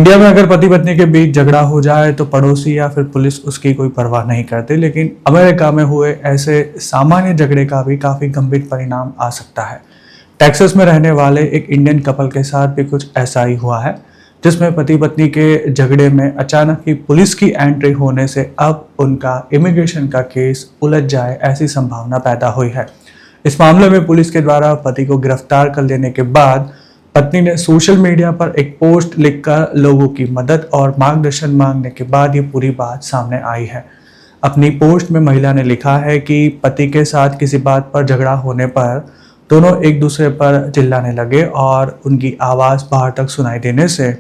India में अगर पति पत्नी के बीच झगड़ा हो जाए तो पड़ोसी या फिर पुलिस उसकी कोई परवाह नहीं करते, लेकिन अमेरिका में हुए ऐसे सामान्य झगड़े का भी काफी गंभीर परिणाम आ सकता है। टेक्सास में रहने वाले एक इंडियन कपल के साथ भी कुछ ऐसा ही हुआ है, जिसमें पति पत्नी के झगड़े में अचानक ही पुलिस की एंट्री होने से अब उनका इमिग्रेशन का केस उलझ जाए ऐसी संभावना पैदा हुई है। इस मामले में पुलिस के द्वारा पति को गिरफ्तार कर लेने के बाद पत्नी ने सोशल मीडिया पर एक पोस्ट लिखकर लोगों की मदद और मार्गदर्शन मांगने के बाद ये पूरी बात सामने आई है। अपनी पोस्ट में महिला ने लिखा है कि पति के साथ किसी बात पर झगड़ा होने पर दोनों एक दूसरे पर चिल्लाने लगे और उनकी आवाज़ बाहर तक सुनाई देने से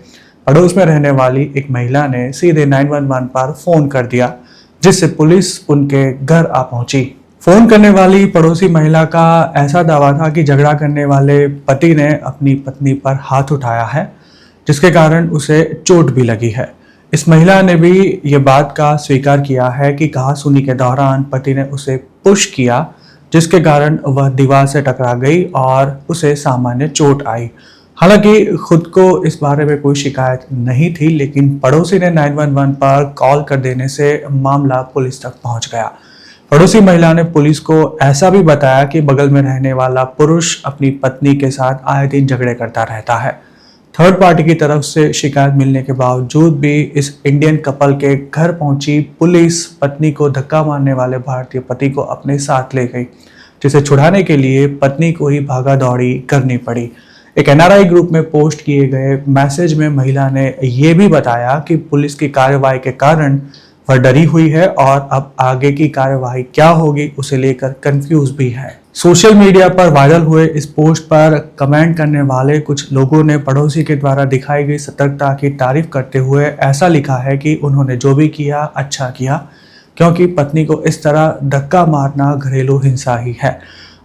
पड़ोस में रहने वाली एक महिला ने सीधे 911 पर फ़ोन कर दिया, जिससे पुलिस उनके घर आ पहुंची। फ़ोन करने वाली पड़ोसी महिला का ऐसा दावा था कि झगड़ा करने वाले पति ने अपनी पत्नी पर हाथ उठाया है, जिसके कारण उसे चोट भी लगी है। इस महिला ने भी ये बात का स्वीकार किया है कि कहासुनी के दौरान पति ने उसे पुश किया, जिसके कारण वह दीवार से टकरा गई और उसे सामान्य चोट आई। हालांकि खुद को इस बारे में कोई शिकायत नहीं थी, लेकिन पड़ोसी ने 911 पर कॉल कर देने से मामला पुलिस तक पहुंच गया। पड़ोसी महिला ने पुलिस को ऐसा भी बताया कि बगल में रहने वाला पुरुष अपनी पत्नी के साथ आए दिन झगड़े करता रहता है। थर्ड पार्टी की तरफ से शिकायत मिलने के बावजूद भी इस इंडियन कपल के घर पहुंची पुलिस पत्नी को धक्का मारने वाले भारतीय पति को अपने साथ ले गई, जिसे छुड़ाने के लिए पत्नी को ही भागा दौड़ी करनी पड़ी। एक एनआरआई ग्रुप में पोस्ट किए गए मैसेज में महिला ने यह भी बताया कि पुलिस की कार्रवाई के कारण वह डरी हुई है और अब आगे की कार्यवाही क्या होगी उसे लेकर कंफ्यूज भी है। सोशल मीडिया पर वायरल हुए इस पोस्ट पर कमेंट करने वाले कुछ लोगों ने पड़ोसी के द्वारा दिखाई गई सतर्कता की तारीफ करते हुए ऐसा लिखा है कि उन्होंने जो भी किया अच्छा किया, क्योंकि पत्नी को इस तरह धक्का मारना घरेलू हिंसा ही है।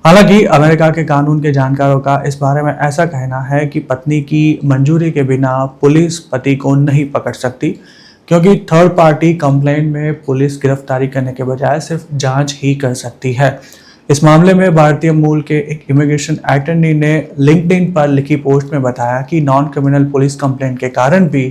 हालांकि अमेरिका के कानून के जानकारों का इस बारे में ऐसा कहना है कि पत्नी की मंजूरी के बिना पुलिस पति को नहीं पकड़ सकती, क्योंकि थर्ड पार्टी कंप्लेंट में पुलिस गिरफ्तारी करने के बजाय सिर्फ जांच ही कर सकती है। इस मामले में भारतीय मूल के एक इमिग्रेशन अटॉर्नी ने लिंक्डइन पर लिखी पोस्ट में बताया कि नॉन क्रिमिनल पुलिस कंप्लेंट के कारण भी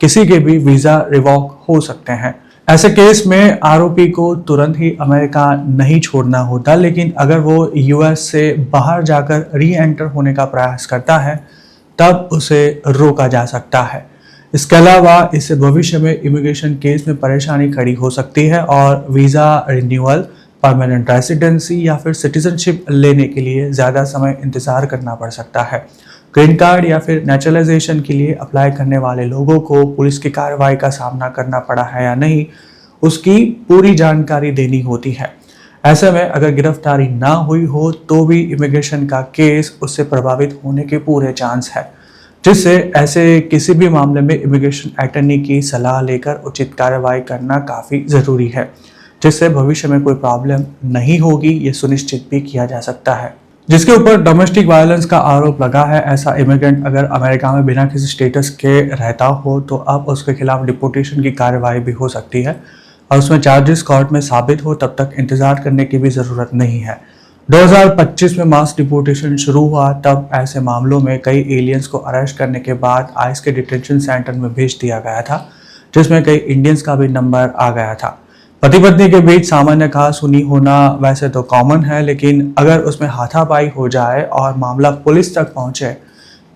किसी के भी वीज़ा रिवॉक हो सकते हैं। ऐसे केस में आरोपी को तुरंत ही अमेरिका नहीं छोड़ना होता, लेकिन अगर वो यूएस से बाहर जाकर री एंटर होने का प्रयास करता है तब उसे रोका जा सकता है। इसके अलावा इससे भविष्य में इमिग्रेशन केस में परेशानी खड़ी हो सकती है और वीज़ा रिन्यूअल, परमानेंट रेसिडेंसी या फिर सिटीजनशिप लेने के लिए ज़्यादा समय इंतज़ार करना पड़ सकता है। ग्रीन कार्ड या फिर नेचुरलाइजेशन के लिए अप्लाई करने वाले लोगों को पुलिस की कार्रवाई का सामना करना पड़ा है या नहीं, उसकी पूरी जानकारी देनी होती है। ऐसे में अगर गिरफ्तारी ना हुई हो तो भी इमिग्रेशन का केस उससे प्रभावित होने के पूरे चांस है, जिससे ऐसे किसी भी मामले में इमिग्रेशन अटॉर्नी की सलाह लेकर उचित कार्रवाई करना काफ़ी ज़रूरी है, जिससे भविष्य में कोई प्रॉब्लम नहीं होगी ये सुनिश्चित भी किया जा सकता है। जिसके ऊपर डोमेस्टिक वायलेंस का आरोप लगा है, ऐसा इमिग्रेंट अगर अमेरिका में बिना किसी स्टेटस के रहता हो तो अब उसके खिलाफ डिपोर्टेशन की कार्रवाई भी हो सकती है और उसमें चार्जेस कोर्ट में साबित हो तब तक इंतज़ार करने की भी ज़रूरत नहीं है। 2025 में मास डिपोर्टेशन शुरू हुआ, तब ऐसे मामलों में कई एलियंस को अरेस्ट करने के बाद आइस के डिटेंशन सेंटर में भेज दिया गया था, जिसमें कई इंडियंस का भी नंबर आ गया था। पति पत्नी के बीच सामान्य कहासुनी होना वैसे तो कॉमन है, लेकिन अगर उसमें हाथापाई हो जाए और मामला पुलिस तक पहुंचे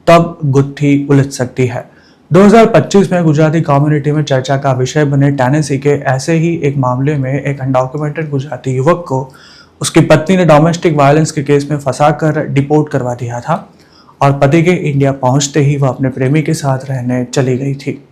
तब गुत्थी उलझ सकती है। 2025 में गुजराती कम्युनिटी में चर्चा का विषय बने टेनेसी के ऐसे ही एक मामले में एक अनडॉक्यूमेंटेड गुजराती युवक को उसकी पत्नी ने डोमेस्टिक वायलेंस के केस में फंसाकर डिपोर्ट करवा दिया था और पति के इंडिया पहुंचते ही वह अपने प्रेमी के साथ रहने चली गई थी।